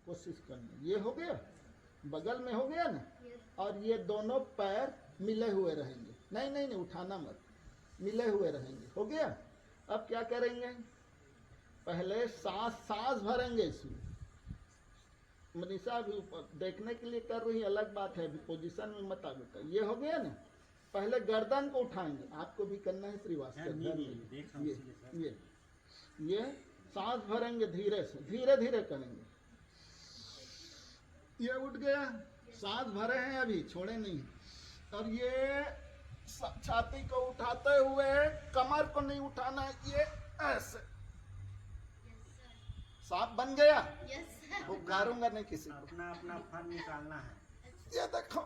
कोशिश करना। ये हो गया, बगल में हो गया ना। और ये दोनों पैर मिले हुए रहेंगे। नहीं नहीं नहीं, उठाना मत, मिले हुए रहेंगे। हो गया। अब क्या करेंगे, पहले सांस भरेंगे इसमें। मनीषा अभी ऊपर देखने के लिए कर रही, अलग बात है, अभी पोजीशन में मत आ बेटा। ये हो गया ना, पहले गर्दन को उठाएंगे। आपको भी करना है श्रीवास्तव। ये सांस भरेंगे धीरे से, धीरे धीरे करेंगे। ये उठ गया, सांस भरे हैं अभी, छोड़े नहीं। और ये छाती को उठाते हुए कमर को नहीं उठाना है, ये ऐसे। सांप बन गया। वो गारूंगा नहीं किसी को। अपना अपना फन निकालना है। ये देखो,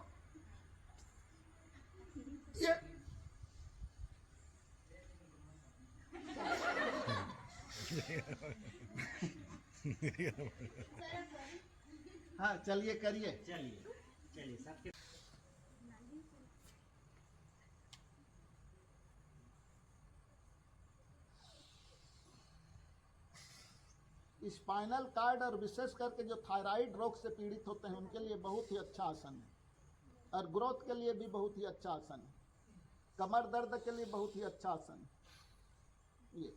ये हाँ चलिए करिए। चलिए चलिए सबके। स्पाइनल कार्ड और विशेष करके जो थायराइड रोग से पीड़ित होते हैं उनके लिए बहुत ही अच्छा आसन है, और ग्रोथ के लिए भी बहुत ही अच्छा आसन है, कमर दर्द के लिए बहुत ही अच्छा आसन है। ये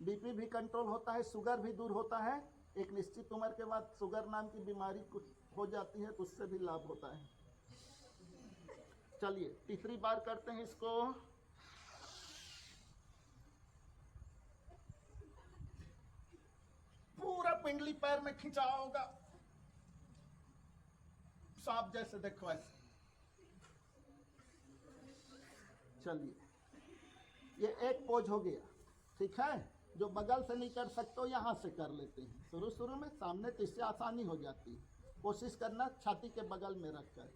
बीपी भी कंट्रोल होता है, शुगर भी दूर होता है। एक निश्चित उम्र के बाद शुगर नाम की बीमारी कुछ हो जाती है तो उससे भी लाभ होता है। चलिए तीसरी बार करते हैं इसको। पूरा पिंडली पैर में खिंचा होगा, सांप जैसे, देखो ऐसे। चलिए ये एक पोज हो गया, ठीक है। जो बगल से नहीं कर सकते हो यहां से कर लेते हैं शुरू शुरू में, सामने तो इससे आसानी हो जाती है। कोशिश करना छाती के बगल में रख कर,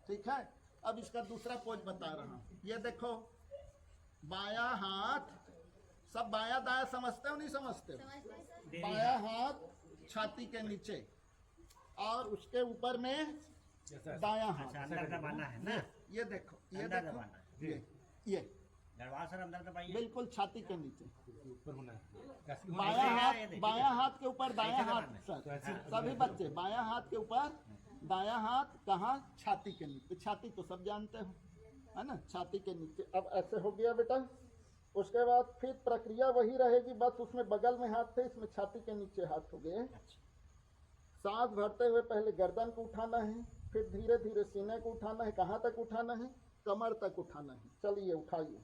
ठीक है। अब इसका दूसरा पोज बता रहा हूं। ये देखो, बायां हाथ, सब बायां दायां समझते हो नहीं समझते हो? बायां हाथ छाती के नीचे और उसके ऊपर में दायां हाथ अंदर दबाना है ना। ये देखो, ये अंदर देखो, दबाना है। ये दरवाजा सर अंदर दबाइए। बिल्कुल छाती के नीचे। ऊपर होना है। बायां हाथ के ऊपर दायां हाथ। सर सभी बच्चे बायां हाथ के ऊपर दायां हाथ कहाँ? छाती के नीचे। छाती तो सब जानते हो, है ना, छाती के नीचे। अब ऐसे हो गया बेटा। उसके बाद फिर प्रक्रिया वही रहेगी, बस उसमें बगल में हाथ थे, इसमें छाती के नीचे हाथ हो गए। सांस भरते हुए पहले गर्दन को उठाना है, फिर धीरे धीरे सीने को उठाना है। कहाँ तक उठाना है? कमर तक उठाना है। चलिए उठाइए।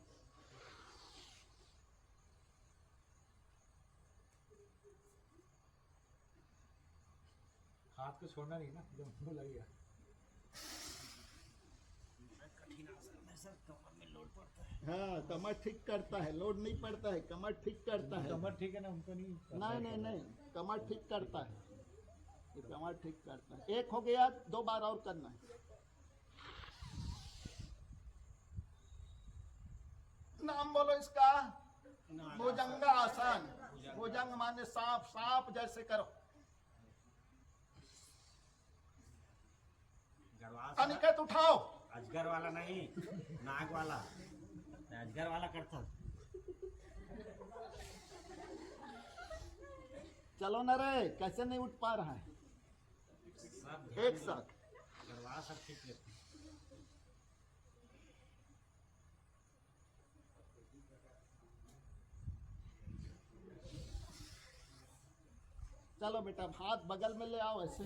हाथ को छोड़ना नहीं ना, जब लगेगा। कठिन आसन में सर कमर में लोड पड़ता है। हाँ, कमर ठीक करता है, लोड नहीं पड़ता है, कमर ठीक करता है। कमर ठीक है ना, उनको नहीं। नहीं नहीं नहीं, कमर ठीक करता है, ये कमर ठीक करता है। एक हो गया, 2 बार और करना है। नाम बोलो इसका। भुजंग आसन। भुजंग माने सांप, सांप जैसे करो। अनिकेत उठाओ। अजगर वाला नहीं, नाग वाला। अजगर वाला करता। चलो न रे, कैसे नहीं उठ पा रहा है? सब एक साथ दरवाजा सब ठीक लेते। चलो बेटा, हाथ बगल में ले आओ ऐसे।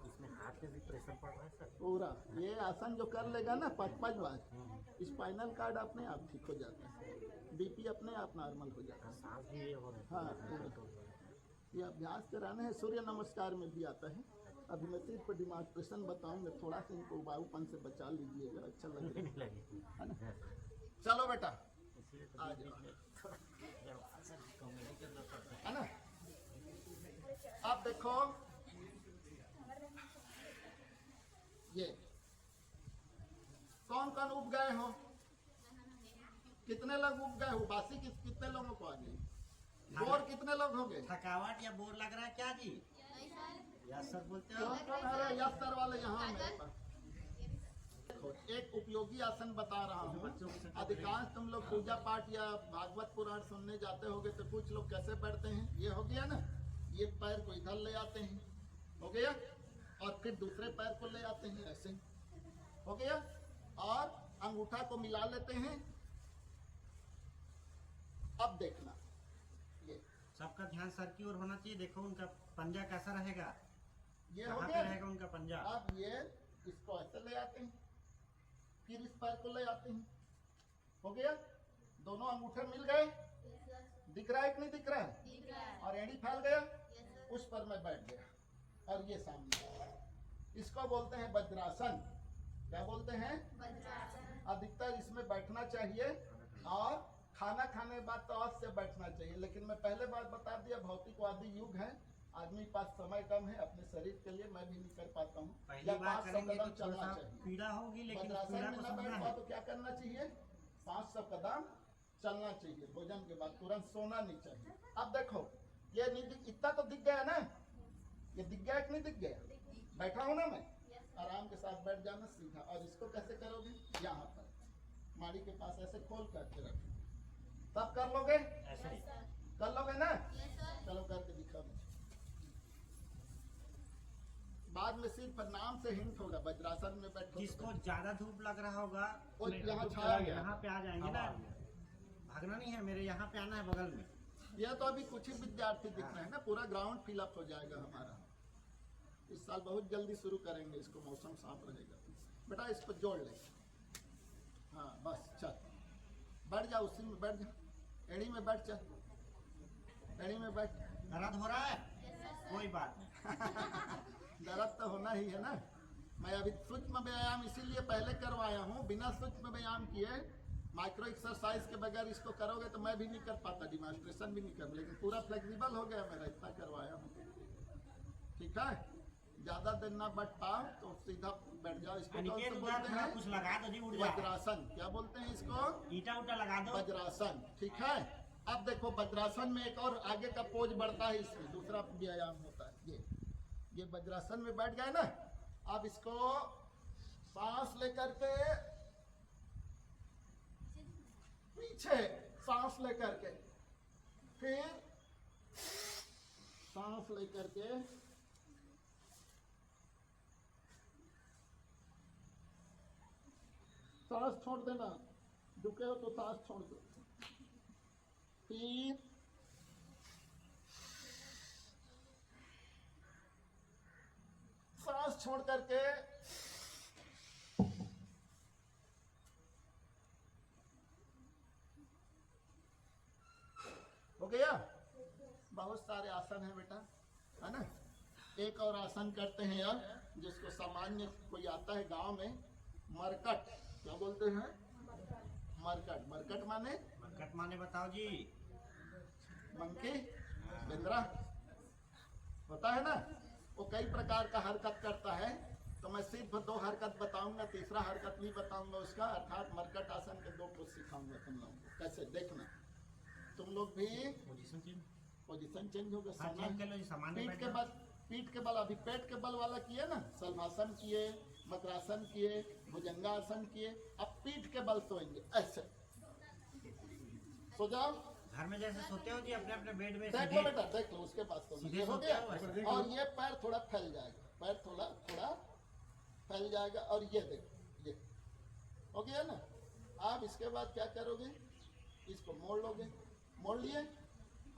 इसमें हाथ पे भी प्रेशर पड़ रहा है सर। पूरा ये आसन जो कर लेगा ना 5-5 बार, स्पाइनल कार्ड अपने आप ठीक हो जाता है, बीपी अपने आप नॉर्मल हो जाता है। सांस भी ये हो रहा है। हाँ, ये अभ्यास कराना है। सूर्य नमस्कार में भी आता है। अभी मैं सिर्फ डिमॉन्स्ट्रेशन बताऊंगा, थोड़ा सा इनको उबाऊपन से बचा लीजिएगा, अच्छा लगेगा, है ना। चलो बेटा आ जाओ, है ना। आप देखो, ये कौन कौन उब गए हो? कितने लोग उब गए हो? बासी कितने लोगों को आ गई? बोर कितने लोग हो गए? थकावट या बोर लग रहा है क्या जी? यस सर बोलते हो। कौन कौन है? यस सर वाले यहाँ मेरे पास। देखो, एक उपयोगी आसन बता रहा हूँ। अधिकांश तुम लोग पूजा पाठ या भागवत पुराण सुनने जाते होगे तो कुछ लोग कैसे बैठते हैं। ये हो गया ना, ये पैर को इधर ले आते हैं, हो गया, और फिर दूसरे पैर को ले आते हैं ऐसे, हो गया, और अंगूठा को मिला लेते हैं। अब देखना, ये सबका ध्यान सर की ओर होना चाहिए। देखो उनका पंजा कैसा रहेगा, ये हो कहाँ गया। पे रहेगा उनका पंजा। अब ये इसको ऐसे ले आते हैं, फिर इस पैर को ले आते हैं, हो गया, दोनों अंगूठे मिल गए। दिख रहा है कि नहीं दिख रहा है? और एड़ी फैल गया, उस पर मैं बैठ गया और ये सामने। इसको बोलते हैं वज्रासन। क्या बोलते हैं? अधिकतर इसमें बैठना चाहिए और खाना खाने के बाद तो औस से बैठना चाहिए। लेकिन मैं पहले बात बता दिया, भौतिकवादी युग है, आदमी के पास समय कम है, अपने शरीर के लिए मैं भी नहीं कर पाता हूँ। पहली या बार 500 करेंगे तो कदम थोड़ा चलना सा चाहिए। पीड़ा होगी, लेकिन उस वज्रासन पीड़ा में को न समझना बैठ है। पाओ तो क्या करना चाहिए? 500 कदम चलना चाहिए भोजन के बाद, तुरंत सोना नहीं चाहिए। अब देखो, ये नहीं दिख, इतना तो दिख गया ना, ये दिख गया कि नहीं दिख गया? बैठा हूं ना मैं, आराम के साथ बैठ जाना सीधा। और इसको कैसे करोगे? यहाँ पर माड़ी के पास ऐसे खोल करके रखो, तब कर लोगे? ऐसे ही। कर लोगे ना? चलो करके दिखाओ मुझे। बाद में सिर्फ नाम से हिंट होगा, वज्रासन में बैठो। जिसको ज्यादा धूप लग रहा होगा वो मैं यहाँ धूप छाया चला गया। यहाँ पे आ जाएंगे ना, भागना नहीं है, मेरे यहाँ पे आना है बगल में। यह तो अभी कुछ ही विद्यार्थी दिख रहे हैं ना, पूरा ग्राउंड फिलअप हो जाएगा हमारा। इस साल बहुत जल्दी शुरू करेंगे इसको, मौसम साफ रहेगा। बेटा इसको जोड़ ले, हाँ बस चल, बैठ जा, उसी में बैठ जा, एड़ी में बैठ, चल एड़ी में बैठ। दर्द हो रहा है? कोई बात नहीं। दर्द तो होना ही है ना। मैं अभी सूक्ष्म व्यायाम इसीलिए पहले करवाया हूँ, बिना सूक्ष्म व्यायाम किए, माइक्रो एक्सरसाइज के बगैर इसको करोगे तो मैं भी नहीं कर पाता, डिमॉन्स्ट्रेशन भी नहीं कर, लेकिन पूरा फ्लेक्सिबल हो गया मेरा, इतना करवाया हूँ। ठीक है, ज्यादा देर ना बैठ पाओ तो सीधा बैठ जाओ। इसको कौन अनिकेत सा उधर बोलते थोड़ा हैं? कुछ लगा दो जी, उड़ जाए। वज्रासन। क्या बोलते हैं इसको? ईटा उटा लगा दो। वज्रासन। ठीक है, अब देखो वज्रासन में एक और आगे का पोज बढ़ता है, इसमें दूसरा व्यायाम होता है। ये वज्रासन में बैठ गए ना। अब इसको सांस लेकर के पीछे, सांस लेकर के, फिर सांस लेकर के सांस छोड़ देना, झुके हो तो सांस छोड़ दो, फिर सांस छोड़ करके हो गया। बहुत सारे आसन है बेटा, है ना। एक और आसन करते हैं यार, जिसको सामान्य कोई आता है गांव में, मरकट। क्या बोलते हैं? मरकट। मरकट माने? मरकट माने बताओ जी। मंकी, बिंद्रा होता है ना, वो कई प्रकार का हरकत करता है। तो मैं सिर्फ 2 हरकत बताऊंगा, तीसरा हरकत नहीं बताऊंगा उसका, अर्थात मरकट आसन के 2 कुछ सिखाऊंगा तुम लोगों को। कैसे देखना, तुम लोग भी पोजीशन चेंज। पोजीशन चेंज होगा। हाँ, सोना चेंज कर लो जी, सामान्य पीठ बैठ के जाओ। बल, पीठ के बल, अभी पेट के बल वाला किए ना, सलभासन किए, मकरासन किए, भुजंगासन किए। अब पीठ के बल सोएंगे ऐसे, सो जाओ। घर में जैसे सोते हो जी अपने अपने बेड में, देख लो सीधे। बेटा, देख लो उसके पास तो सीधे ये हो सोते गया। हो ऐसे। और ये पैर थोड़ा फैल जाएगा, पैर थोड़ा थोड़ा फैल जाएगा। और ये देखो, ये हो गया ना। आप इसके बाद क्या करोगे? इसको मोड़ लोगे, मोड़ लिए।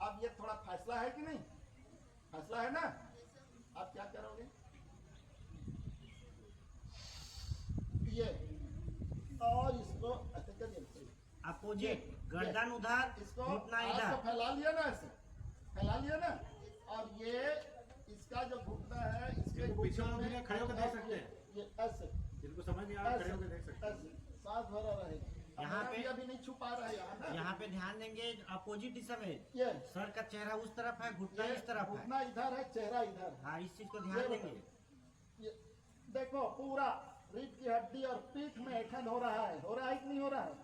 अब ये थोड़ा फैसला है कि नहीं? फैसला है ना। आप क्या करोगे? ये और इसको ऐसे करिए, अपोजिट, गर्दन उधर, इसको घुटना हाथ इधर। को फैला लिया ना, ऐसे फैला लिया ना। और ये इसका जो घुटना है, इसके जिनको पीछे घुटने वालों के लिए में खड़े होकर देख सकते हैं। ये ऐसे जिनको समझ नहीं आ रहा खड़े होकर देख सकते हैं। ऐसे सांस भरा रहेगा। यहाँ पे- अभी नहीं छुपा रहा है यहाँ ना। यहाँ पे ध्यान देंगे, अपोजिट दिशा में। ये सर का चेहरा उस तरफ है, घुटना ये इस तरफ है। घुटना इधर है, चेहरा इधर है। हाँ, इस चीज को ये ध्यान देखो, देंगे। ये देखो पूरा रीढ़ की हड्डी और पीठ में ऐठन हो रहा है कि नहीं हो रहा है?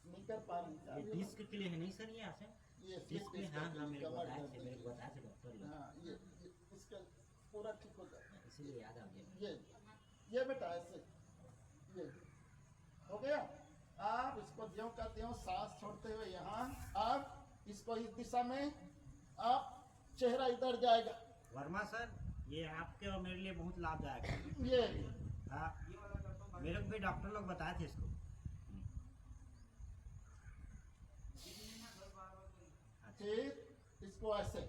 नहीं कर पा ये रही। डिस्क के लिए है नहीं सर, ये ऐसे ये डिस्क के लिए। हाँ हाँ, मेरे को कमर बताया दर्द। थे, मेरे को बताया थे डॉक्टर ने। हाँ, ये इसका पूरा ठीक हो जाता है। इसीलिए याद आ गया। ये बेटा ऐसे, ये हो गया। आप इसको ज्यों का त्यों सांस छोड़ते हुए यहाँ, आप इसको इस दिशा में आप चेहरा इधर जाएगा। वर्मा सर, ये आपके और मेरे लिए बहुत लाभदायक है। ये हाँ, मेरे को भी डॉक्टर लोग बताए थे इसको। फिर इसको ऐसे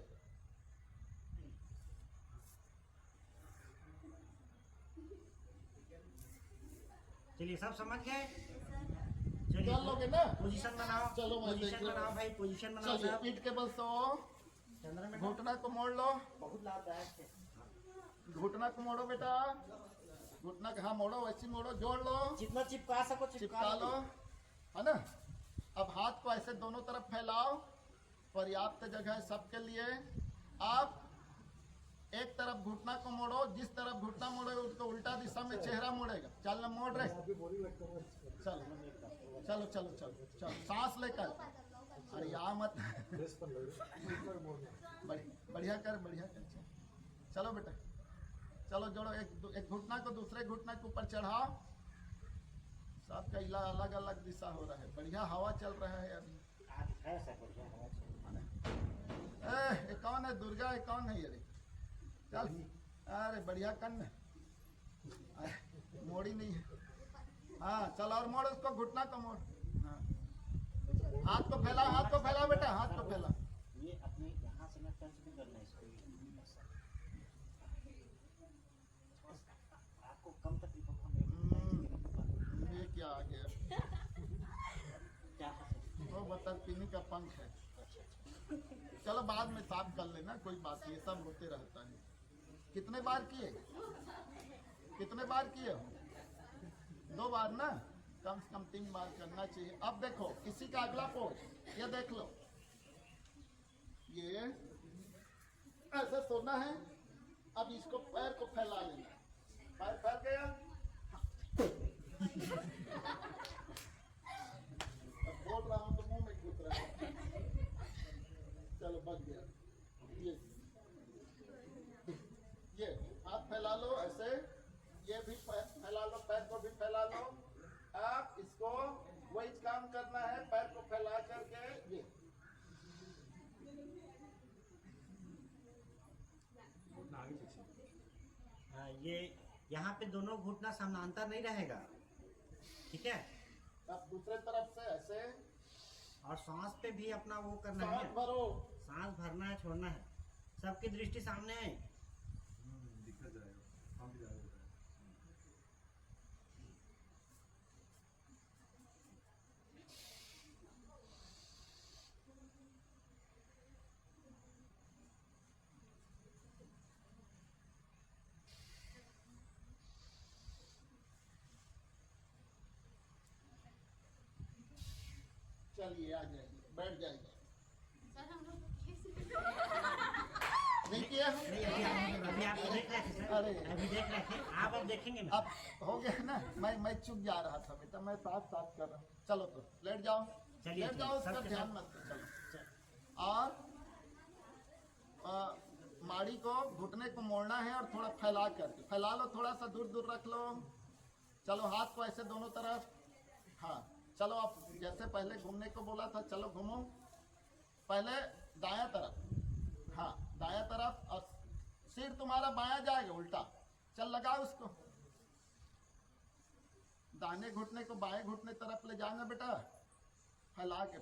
चलिए, सब समझ गए? कर लोगे ना? पोजीशन बनाओ। चलो, मैं देख पोजीशन लूं। बनाओ भाई, पोजीशन बनाओ चलिए, साहब। पीठ के बल सो, चंद्र में घुटना को मोड़ लो, बहुत लाभदायक है। घुटना को मोड़ो बेटा, घुटना को हाँ मोड़ो, वैसे मोड़ो, जोड़ लो, जितना चिपका सको चिपका लो, है ना। अब हाथ को ऐसे दोनों तरफ फैलाओ, पर्याप्त जगह है सबके लिए। आप एक तरफ घुटना को मोड़ो, जिस तरफ घुटना मोड़ोगे उसको उल्टा दिशा में चेहरा मोड़ेगा। चलना, मोड़ रहे, चलो चलो चलो चलो चलो, सांस लेकर। अरे यहाँ मत, बढ़िया कर, बढ़िया कर। चलो बेटा, चलो जोड़ो, एक घुटना को दूसरे घुटना के ऊपर चढ़ाओ। सबका इला अलग अलग दिशा हो रहा है। बढ़िया हवा चल रहा है अभी। आज है सर, बढ़िया हवा चल रही है। ये कौन है? दुर्गा है? कौन है ये? चल, अरे बढ़िया कन्न, मोड़ी नहीं है। हाँ चल, और मोड़ उसको, घुटना को मोड़। हाँ, हाथ को फैला, हाथ को फैला बेटा, हाथ को फैला। ये अपने यहाँ से ना टच भी करना है इसको। आपको कम तकलीफ होगा। ये क्या आ गया? क्या वो बतरपीनी का पंख है। चलो बाद में साफ कर लेना, कोई बात नहीं, सब होते रहता है। कितने बार किए? कितने बार किए हो? 2 बार ना, कम से कम 3 बार करना चाहिए। अब देखो इसी का अगला पोज, ये देख लो, ये ऐसा सोना है। अब इसको पैर को फैला लेना, पैर फैल गया। अब बोल रहा हूँ तो मुंह में घुस रहा है। चलो बच गया। ये हाथ फैला लो ऐसे, ये भी फैला लो, पैर को भी फैला लो। आप इसको वही काम करना है, पैर को फैला करके। ये हाँ, ये यहाँ पे दोनों घुटना समानांतर नहीं रहेगा, ठीक है। अब दूसरे तरफ से ऐसे, और सांस पे भी अपना वो करना सांस है। भरो। सांस भरना है, छोड़ना है। सबकी दृष्टि सामने है। दिक्कत जाएगा, हम भी जाएगा। चलिए आ जाइए, बैठ जाइए। सर हम लोग नहीं किया? नहीं, अभी आप देख रहे थे सर। अरे। अभी देख रहे थे आप, अब देखेंगे ना। अब हो गया ना, मैं चुप जा रहा था बेटा, मैं साथ साथ कर रहा हूँ। चलो तो लेट जाओ, चलिए, लेट जाओ, उसका सबके ध्यान सब। मत दो। चलो, और माड़ी को, घुटने को मोड़ना है और थोड़ा फैला करके, फैला लो, थोड़ा सा दूर दूर रख लो। चलो हाथ को ऐसे दोनों तरफ। हाँ चलो, आप जैसे पहले घूमने को बोला था, चलो घूमो। पहले दायां तरफ, हाँ दायां तरफ, और सिर तुम्हारा बायां जाएगा उल्टा। चल लगाओ उसको, दाहिने घुटने को बाएं घुटने तरफ ले जाना बेटा, फैला के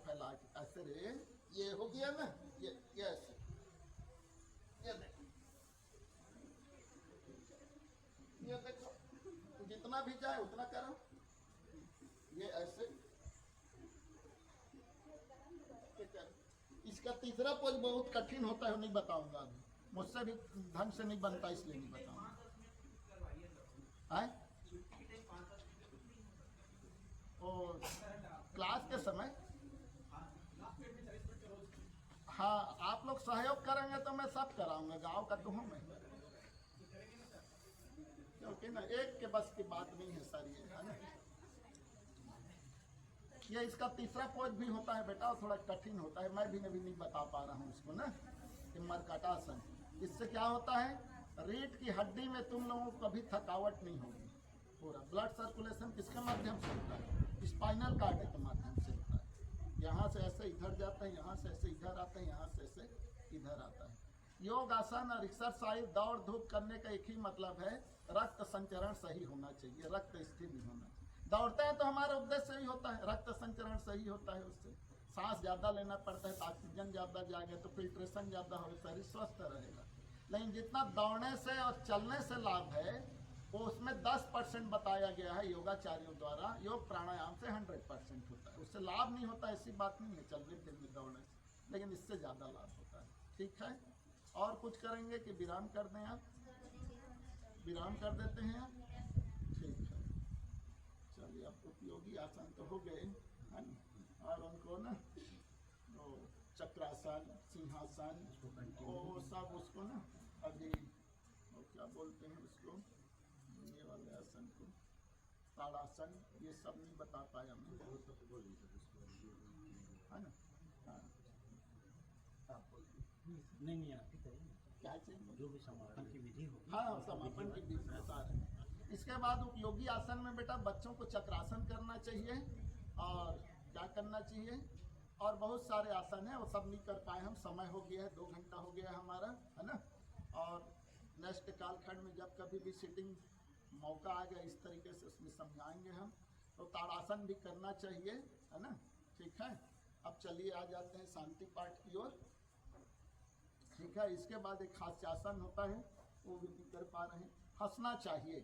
ऐसे रे। ये हो गया ना, ये ऐसे, ये देखो, ये देखो, जितना भी जाए उतना करो। ये ऐसे, इसका तीसरा पोज बहुत कठिन होता है, नहीं बताऊंगा अभी, मुझसे भी ढंग से नहीं बनता, इसलिए नहीं बताऊंगा। और क्लास के समय, हाँ आप लोग सहयोग करेंगे तो मैं सब कराऊंगा, गांव का तो हूँ मैं, क्योंकि ना एक के बस की बात नहीं है सर, ये है ना। ये इसका तीसरा पोज भी होता है बेटा, थोड़ा कठिन होता है, मैं भी नहीं बता पा रहा हूँ इसको ना, कि मरकटासन। इससे क्या होता है, रीढ़ की हड्डी में तुम लोगों को कभी थकावट नहीं होगी। पूरा ब्लड सर्कुलेशन किसके माध्यम से होता है, स्पाइनल कार्ड के माध्यम से होता है। यहाँ से ऐसे इधर जाता है, यहाँ से ऐसे इधर आता है, यहाँ से ऐसे इधर आता है। योग आसन और एक्सरसाइज दौड़ धूप करने का एक ही मतलब है, रक्त संचरण सही होना चाहिए, रक्त स्थिर नहीं होना चाहिए। दौड़ते हैं तो हमारा उद्देश्य ही होता है रक्त संचरण सही होता है, उससे सांस ज़्यादा लेना पड़ता है तो ऑक्सीजन ज़्यादा जाएगा तो फिल्ट्रेशन ज़्यादा हो, शरीर स्वस्थ रहेगा। लेकिन जितना दौड़ने से और चलने से लाभ है वो उसमें 10% बताया गया है योगाचार्यों द्वारा, योग प्राणायाम से 100% होता है। उससे लाभ नहीं होता ऐसी बात नहीं है चलने फिरने दौड़ने से, लेकिन इससे ज़्यादा लाभ होता है। ठीक है, और कुछ करेंगे कि विराम कर दें आप? विराम कर देते हैं आप? ठीक है, चलिए अब उपयोगी आसन तो हो गए है ना, और उनको ना तो चक्रासन, सिंहासन वो सब उसको ना अभी वो क्या बोलते हैं उसको, ये वाले आसन को ताड़ासन, ये सब नहीं बता पाया मैं, है ना? हाँ, आप बोलिए। नहीं आप ही करिए, क्या चीज़? जो भी समापन की विधि हो। हाँ, समापन की विधि बता रहे हैं। इसके बाद उपयोगी आसन में बेटा बच्चों को चक्रासन करना चाहिए और क्या करना चाहिए, और बहुत सारे आसन हैं, वो सब नहीं कर पाए हम, समय हो गया है, 2 घंटा हो गया है हमारा, है ना। और नेक्स्ट कालखंड में जब कभी भी सिटिंग मौका आ गया इस तरीके से उसमें समझाएंगे हम। तो ताड़ासन भी करना चाहिए, है ना। ठीक है, अब चलिए आ जाते हैं शांति पाठ की ओर। ठीक है, इसके बाद एक हास्यासन होता है, वो भी नहीं कर पा रहे हैं। हंसना चाहिए,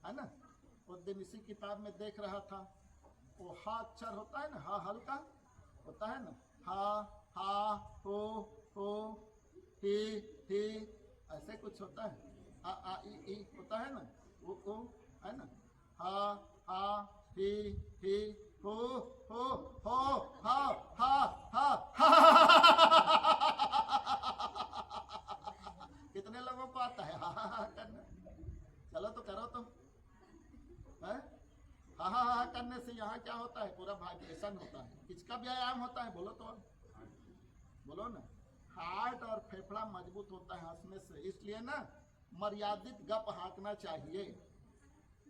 है ना। उस दिन इसी किताब में देख रहा था, वो हा अक्षर होता है ना, हा हल्का होता है ना, हा हो ही ऐसे कुछ होता है, आ ई होता है ना, वो है ना, हा ही हो हा कितने लोगों को आता है हा करना? चलो तो करो तुम, है? हा करने से यहाँ क्या होता है, पूरा वाइब्रेशन होता है। किसका व्यायाम होता है बोलो तो, बोलो ना। हार्ट और फेफड़ा मजबूत होता है हंसने से, इसलिए ना मर्यादित गप हाँकना चाहिए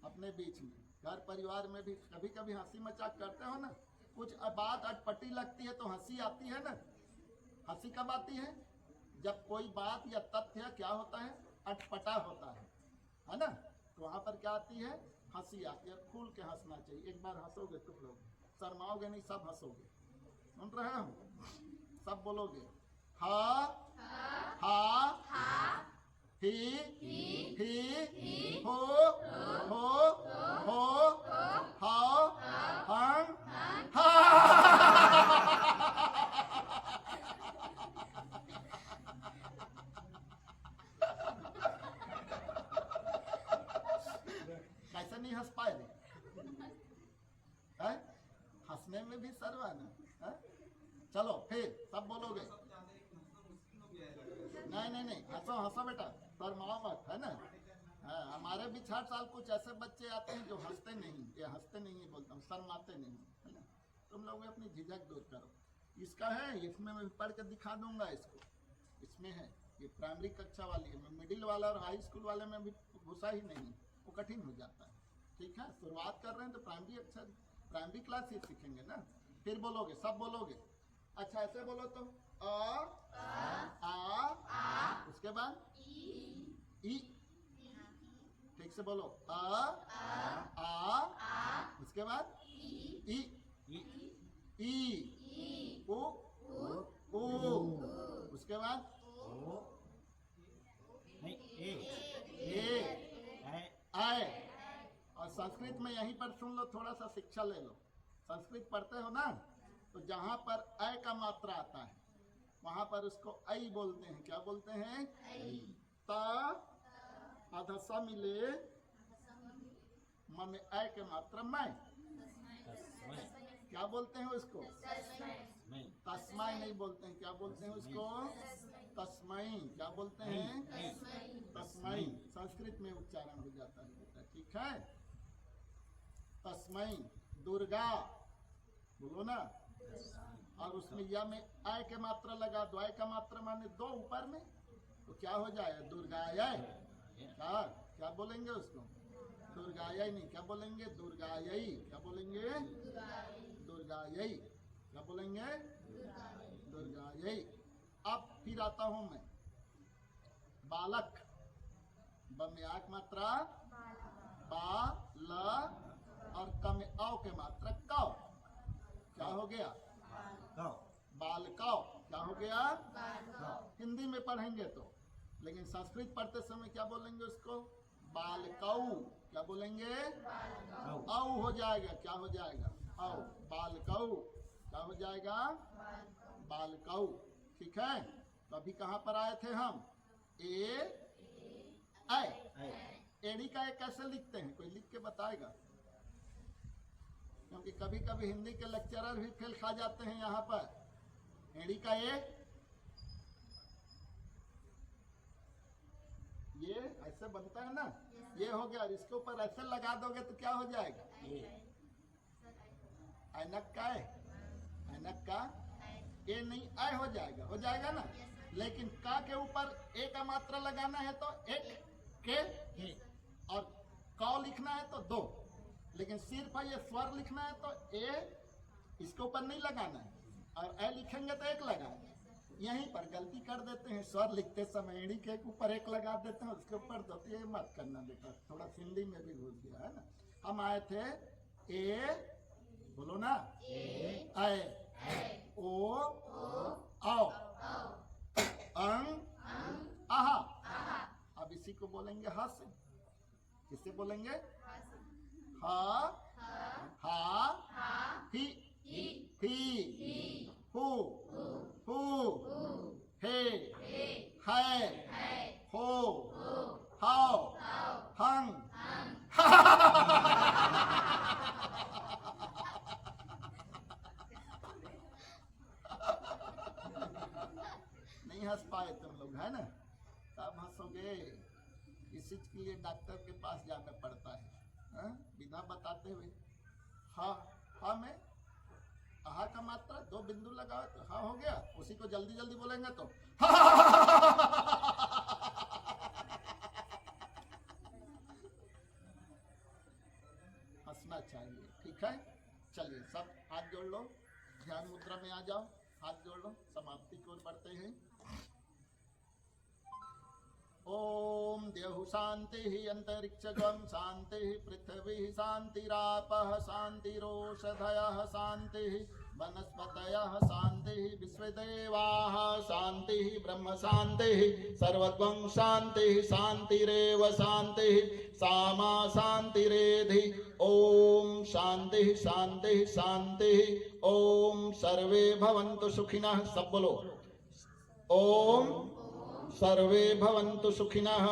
अपने बीच में। घर परिवार में भी कभी कभी हंसी मजाक करते हो ना, कुछ बात अटपटी लगती है तो हंसी आती है ना। हंसी कब आती है? जब कोई बात या तथ्य क्या होता है, अटपटा होता है ना, तो वहां पर क्या आती है, हंसी आती है। खुल के हंसना चाहिए। एक बार हंसोगे तुम लोग, शर्माओगे नहीं, सब हंसोगे। सुन रहे हो? सब बोलोगे हा ही हो हाउ हंग कैसे नहीं हंस पाए रे? हंसने में भी सर्व है ना। चलो फिर सब बोलोगे, नहीं हंसो बेटा, शर्माओ मत, है ना। हमारे भी 60 साल कुछ ऐसे बच्चे आते हैं जो हंसते नहीं, ये हंसते नहीं है बोलता हूँ, शर्माते नहीं, है ना। तुम लोग अपनी झिझक दूर करो। इसका है, इसमें मैं पढ़ के दिखा दूंगा इसको, इसमें है, ये प्राइमरी कक्षा वाली है। मिडिल वाला और हाई स्कूल वाले में भी घुसा ही नहीं, वो कठिन हो जाता है। ठीक है, शुरुआत कर रहे हैं तो प्राइमरी अक्षर, प्राइमरी क्लास ही सीखेंगे ना। फिर बोलोगे, सब बोलोगे। अच्छा ऐसे बोलो तो आ उसके बाद ई, ठीक से बोलो आ उसके बाद ई ऊ उसके बाद आए। और संस्कृत में यहीं पर सुन लो, थोड़ा सा शिक्षा ले लो। संस्कृत पढ़ते हो ना, तो जहां पर अ का मात्रा आता है वहां पर उसको ऐ बोलते हैं। क्या बोलते हैं? ता अधसा मिले में अ के मात्रा मैं, क्या बोलते हैं उसको? तस्मै नहीं बोलते हैं, क्या बोलते हैं उसको? तस्मै। क्या बोलते हैं? तस्मै। संस्कृत में उच्चारण हो जाता है बेटा, ठीक है। तस्मै दुर्गा बोलो ना, और उसमें या में आय के मात्रा लगा दो, आय का मात्रा माने 2 ऊपर में, तो क्या हो जाए? दुर्गाय। क्या बोलेंगे उसको? दुर्गाय नहीं, क्या बोलेंगे? दुर्गायी। क्या बोलेंगे? दुर्गायी। क्या बोलेंगे? दुर्गायी। अब फिर आता हूं मैं, बालक, ब में आ की मात्रा बा ल और क में औ के मात्रा कौ, क्या हो गया? गौ। बालकौ, क्या हो गया? गौ। हिंदी में पढ़ेंगे तो, लेकिन संस्कृत पढ़ते समय क्या बोलेंगे उसको? बालकौ, क्या बोलेंगे? गौ। औ हो जाएगा, क्या हो जाएगा? औ, बालकौ, क्या हो जाएगा? बालकौ, ठीक है। तो अभी कहाँ पर आए थे हम? ऐ। एड़ी का ए कैसे लिखते हैं, कोई लिख के बताएगा? क्योंकि कभी कभी हिंदी के लेक्चरर भी फेल खा जाते हैं यहाँ पर। एड़ी का ए ये ऐसे बनता है ना, ये हो गया। इसके ऊपर ऐसे लगा दोगे तो क्या हो जाएगा? ऐनक का है, ऐनक का ए नहीं ऐ हो जाएगा, हो जाएगा ना। लेकिन का के ऊपर ए का मात्रा लगाना है तो एक के, और कौ लिखना है तो दो। लेकिन सिर्फ ये स्वर लिखना है तो ए इसके ऊपर नहीं लगाना है, और ए लिखेंगे तो एक लगाएंगे। यहीं पर गलती कर देते हैं, स्वर लिखते समय एड़ी के ऊपर एक लगा देते हैं, उसके ऊपर दो। ये मत करना बेटा, थोड़ा हिंदी में भी घुस गया है ना। हम आए थे ए, बोलो ना, ए, ओ, औ, अंग, आहा। अब इसी को बोलेंगे हा से। किससे बोलेंगे? हा, ही, हु, हे, हो, हाउ, हंग। नहीं हंस पाए तुम लोग, है ना? तब हंसोगे। इसी के लिए डॉक्टर के पास जाना पड़ता है, हाँ? बिना बताते हुए। हा में आहा का मात्रा दो बिंदु लगाओ तो हा हो गया। उसी को जल्दी जल्दी बोलेंगे तो हंसना चाहिए, ठीक है। चलिए सब हाथ जोड़ लो, ध्यान मुद्रा में आ जाओ, हाथ जोड़ लो। समाप्ति की ओर बढ़ते हैं। ओम देहु शांति अंतरिक्षगम शांति पृथ्वी शांतिरापः शांतिरोषधयः शांति वनस्पतयः शांति विश्वदेवाः शांति ब्रह्म शांति सर्वगं शांति शांतिरेव शांति सामा शांतिरेधि। ओम शांति शांति शांति। ओम सर्वे भवन्तु सुखिनः। सब बोलो ओम सर्वे भवन्तु सुखिनः,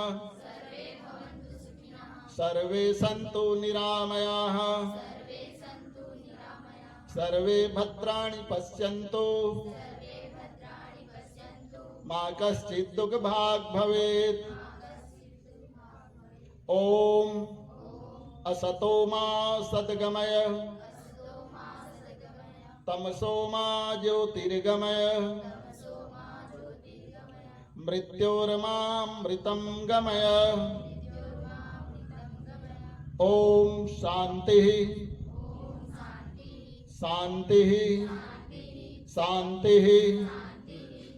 सर्वे सन्तु निरामयाः, सर्वे भद्राणि पश्यन्तु, मा कश्चित् दुःखभाग् भवेत्। ओम असतो मा सद्गमय, तमसो मा ज्योतिर्गमय, मृत्योर्मामृतं गमय। ओम शांति शांति शांति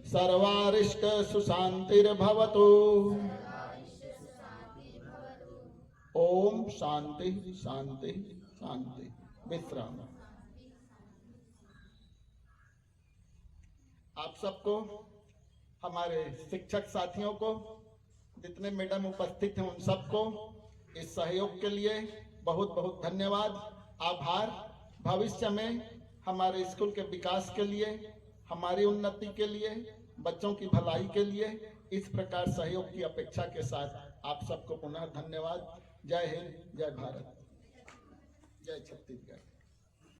सर्वारिष्ट सुशांतिर्भवतु। ओम शांति शांति शांति। विश्राम। आप सबको, हमारे शिक्षक साथियों को, जितने मैडम उपस्थित हैं उन सबको इस सहयोग के लिए बहुत बहुत धन्यवाद, आभार। भविष्य में हमारे स्कूल के विकास के लिए, हमारी उन्नति के लिए, बच्चों की भलाई के लिए इस प्रकार सहयोग की अपेक्षा के साथ आप सबको पुनः धन्यवाद। जय हिंद, जय भारत, जय छत्तीसगढ़।